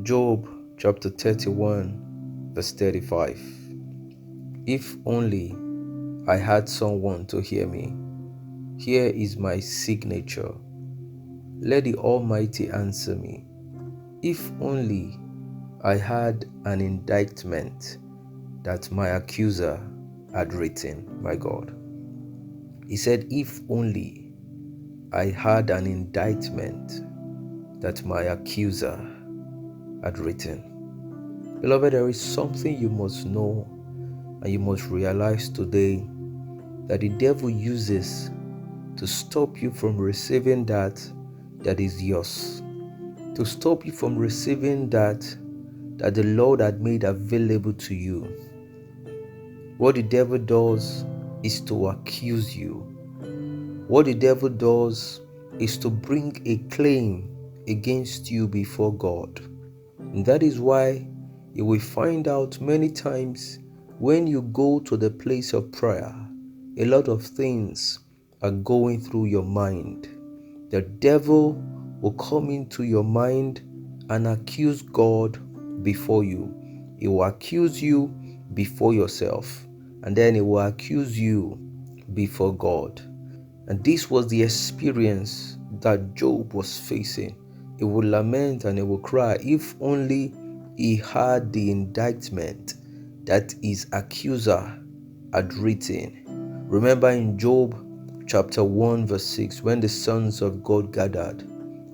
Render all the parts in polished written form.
Job chapter 31 verse 35. If only I had someone to hear me. Here is my signature. Let the Almighty answer me. If only I had an indictment that my accuser had written, my God. He said, if only I had an indictment that my accuser had written. Beloved, there is something you must know and you must realize today, that the devil uses to stop you from receiving that is yours, to stop you from receiving that the Lord had made available to you. What the devil does is to accuse you. What the devil does is to bring a claim against you before God. And that is why you will find out many times when you go to the place of prayer, a lot of things are going through your mind. The devil will come into your mind and accuse God before you. He will accuse you before yourself, and then he will accuse you before God. And this was the experience that Job was facing. He would lament and he would cry, if only he had the indictment that his accuser had written. Remember in Job chapter 1 verse 6, when the sons of God gathered,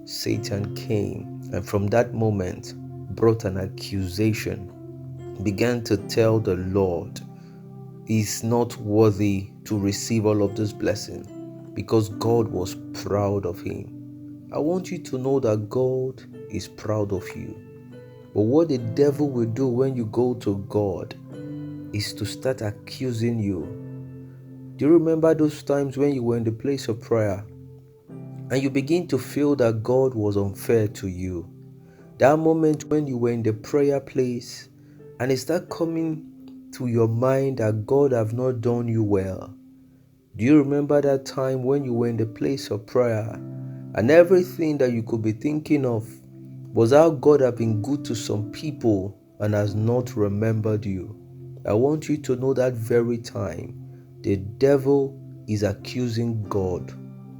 Satan came and from that moment brought an accusation, began to tell the Lord he's not worthy to receive all of this blessing because God was proud of him. I want you to know that God is proud of you. But what the devil will do when you go to God is to start accusing you. Do you remember those times when you were in the place of prayer and you begin to feel that God was unfair to you? That moment when you were in the prayer place and it started coming to your mind that God have not done you well. Do you remember that time when you were in the place of prayer and everything that you could be thinking of was how God have been good to some people and has not remembered you? I want you to know that very time the devil is accusing God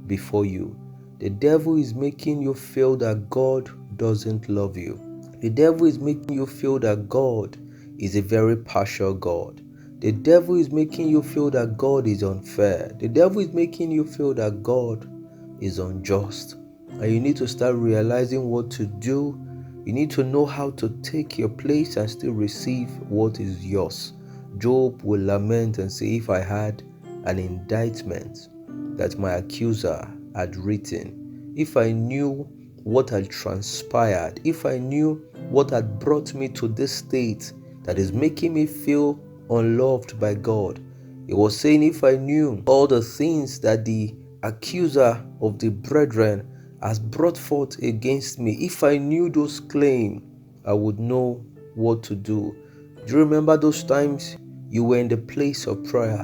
before you. The devil is making you feel that God doesn't love you. The devil is making you feel that God is a very partial God. The devil is making you feel that God is unfair. The devil is making you feel that God is unjust. And you need to start realizing what to do. You need to know how to take your place and still receive what is yours. Job will lament and say, if I had an indictment that my accuser had written, if I knew what had transpired, if I knew what had brought me to this state that is making me feel unloved by God. He was saying, if I knew all the things that the accuser of the brethren has brought forth against me, if I knew those claims, I would know what to do. Do you remember those times you were in the place of prayer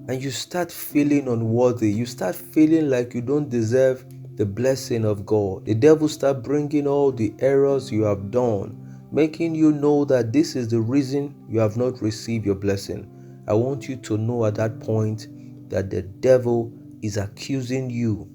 and you start feeling unworthy? You start feeling like you don't deserve the blessing of God. The devil start bringing all the errors you have done, making you know that this is the reason you have not received your blessing. I want you to know at that point that the devil is accusing you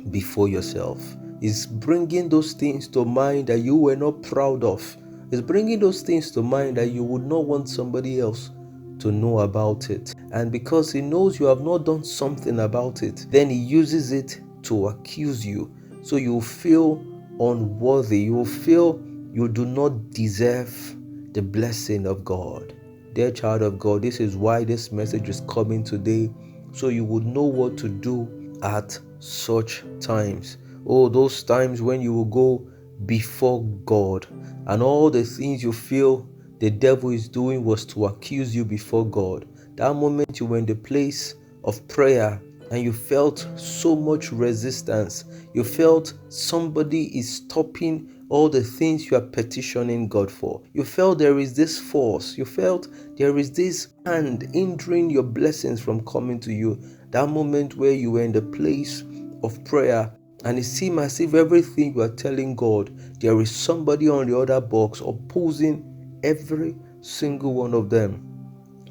before yourself. He's bringing those things to mind that you were not proud of. He's bringing those things to mind that you would not want somebody else to know about it. And because he knows you have not done something about it, then he uses it to accuse you. So you feel unworthy. You feel you do not deserve the blessing of God. Dear child of God, this is why this message is coming today, so you would know what to do at such times. Oh, those times when you will go before God and all the things you feel the devil is doing was to accuse you before God. That moment you were in the place of prayer and you felt so much resistance. You felt somebody is stopping all the things you are petitioning God for. You felt there is this force. You felt there is this hand hindering your blessings from coming to you. That moment where you were in the place of prayer And it seems as if everything you are telling God, there is somebody on the other box opposing every single one of them.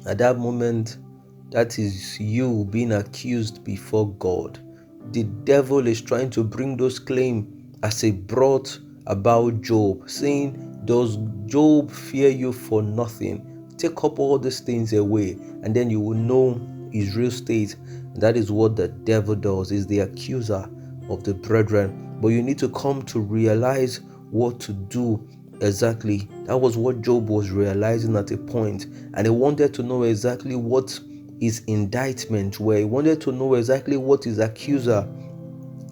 At that moment, that is you being accused before God. The devil is trying to bring those claims as he brought about Job, saying, does Job fear you for nothing? Take up all these things away, and then you will know his real state. That is what the devil does, is the accuser of the brethren. But you need to come to realize what to do exactly. That was what Job was realizing at a point, and he wanted to know exactly what his indictment were. He wanted to know exactly what his accuser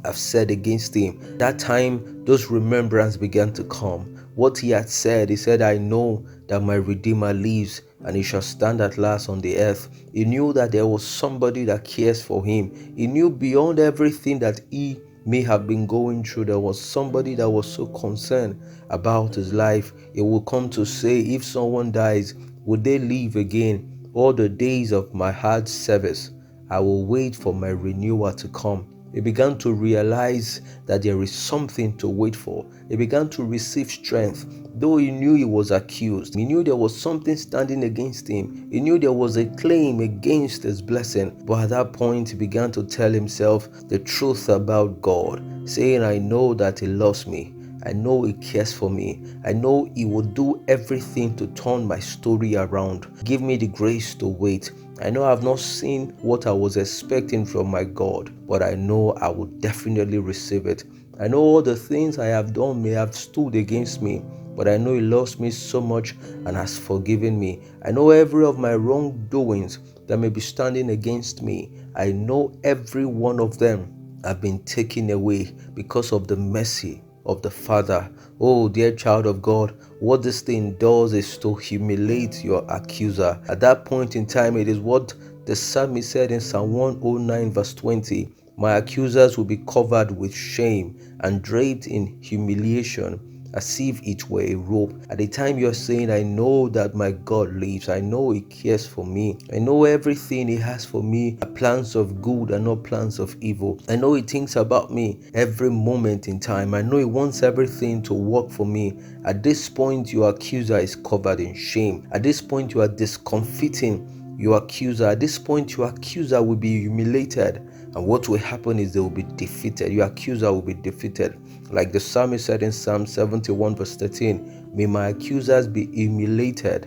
have said against him. That time, those remembrance began to come. What he had said, he said, I know that my Redeemer lives and he shall stand at last on the earth. He knew that there was somebody that cares for him. He knew beyond everything that he may have been going through, there was somebody that was so concerned about his life. It will come to say, if someone dies, would they live again? All the days of my hard service, I will wait for my renewal to come. He began to realize that there is something to wait for. He began to receive strength. Though he knew he was accused, he knew there was something standing against him. He knew there was a claim against his blessing. But at that point, he began to tell himself the truth about God, saying, I know that he loves me. I know he cares for me. I know he will do everything to turn my story around. Give me the grace to wait. I know I've not seen what I was expecting from my God, but I know I will definitely receive it. I know all the things I have done may have stood against me, but I know he loves me so much and has forgiven me. I know every of my wrongdoings that may be standing against me, I know every one of them have been taken away because of the mercy of the Father. Oh, dear child of God, what this thing does is to humiliate your accuser. At that point in time, it is what the psalmist said in Psalm 109 verse 20. My accusers will be covered with shame and draped in humiliation, as if it were a robe. At the time you're saying, I know that my God lives. I know he cares for me. I know everything he has for me are plans of good and not plans of evil. I know he thinks about me every moment in time. I know he wants everything to work for me. At this point, your accuser is covered in shame. At this point, you are discomfiting your accuser. At this point, your accuser will be humiliated. And what will happen is they will be defeated. Your accuser will be defeated. Like the psalmist said in Psalm 71 verse 13, may my accusers be humiliated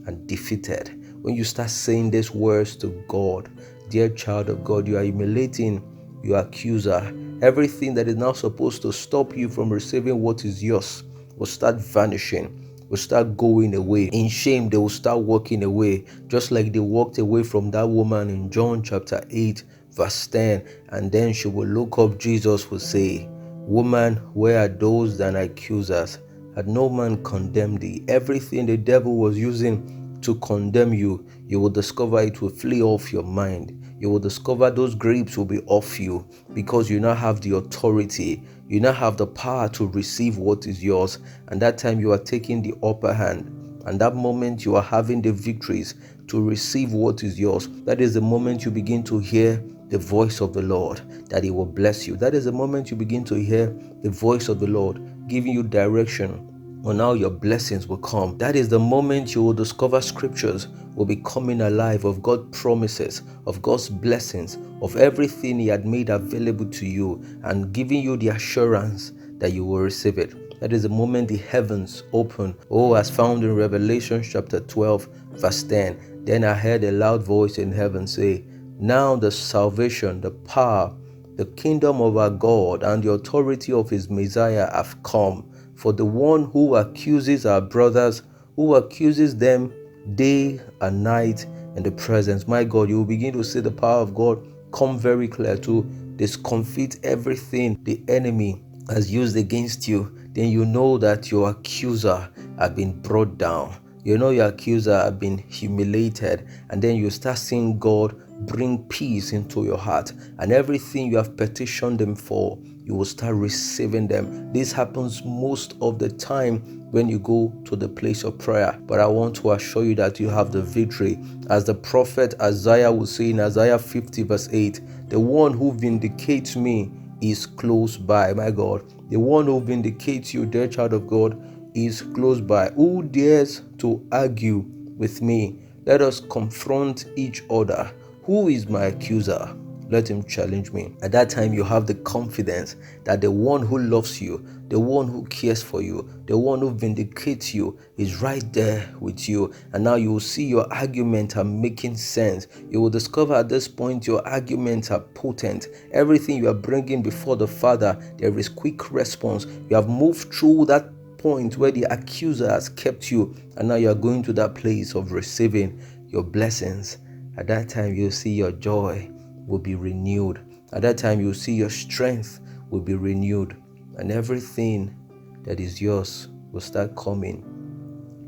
and defeated. When you start saying these words to God, dear child of God, you are humiliating your accuser. Everything that is now supposed to stop you from receiving what is yours will start vanishing, will start going away. In shame, they will start walking away, just like they walked away from that woman in John chapter 8 verse 10. And then she will look up, Jesus will say, woman, where are those that accuse us? Had no man condemned thee? Everything the devil was using to condemn you, you will discover it will flee off your mind. You will discover those grips will be off you, because you now have the authority. You now have the power to receive what is yours. And that time you are taking the upper hand. And that moment you are having the victories to receive what is yours. That is the moment you begin to hear the voice of the Lord, that he will bless you. That is the moment you begin to hear the voice of the Lord giving you direction on how your blessings will come. That is the moment you will discover scriptures will be coming alive of God's promises, of God's blessings, of everything he had made available to you, and giving you the assurance that you will receive it. That is the moment the heavens open. Oh, as found in Revelation chapter 12 verse 10. Then I heard a loud voice in heaven say, now the salvation, the power, the kingdom of our God and the authority of his Messiah have come. For the one who accuses our brothers, who accuses them day and night in the presence. My God, you will begin to see the power of God come very clear to discomfit everything the enemy has used against you. Then you know that your accuser has been brought down. You know your accuser has been humiliated. And then you start seeing God bring peace into your heart, and everything you have petitioned him for, you will start receiving them. This happens most of the time when you go to the place of prayer. But I want to assure you that you have the victory. As the prophet Isaiah will say in Isaiah 50 verse 8, the one who vindicates me is close by. My God, the one who vindicates you, dear child of God, is close by. Who dares to argue with me? Let us confront each other. Who is my accuser? Let him challenge me. At that time, you have the confidence that the one who loves you, the one who cares for you, the one who vindicates you is right there with you. And now you will see your arguments are making sense. You will discover at this point your arguments are potent. Everything you are bringing before the Father, there is quick response. You have moved through that point where the accuser has kept you, and now you are going to that place of receiving your blessings. At that time, you'll see your joy will be renewed. At that time, you'll see your strength will be renewed, and everything that is yours will start coming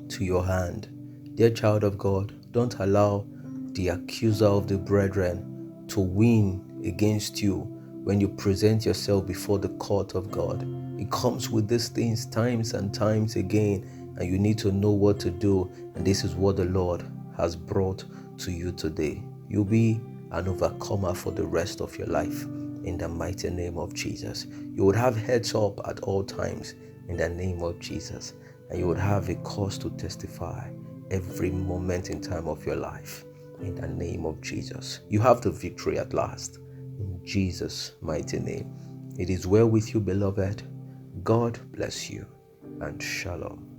to your hand. Dear child of God, don't allow the accuser of the brethren to win against you when you present yourself before the court of God. It comes with these things times and times again, and you need to know what to do. And this is what the Lord has brought to you today. You'll be an overcomer for the rest of your life in the mighty name of Jesus. You would have heads up at all times in the name of Jesus, and you would have a cause to testify every moment in time of your life in the name of Jesus. You have the victory at last in Jesus' mighty name. It is well with you, beloved. God bless you, and shalom.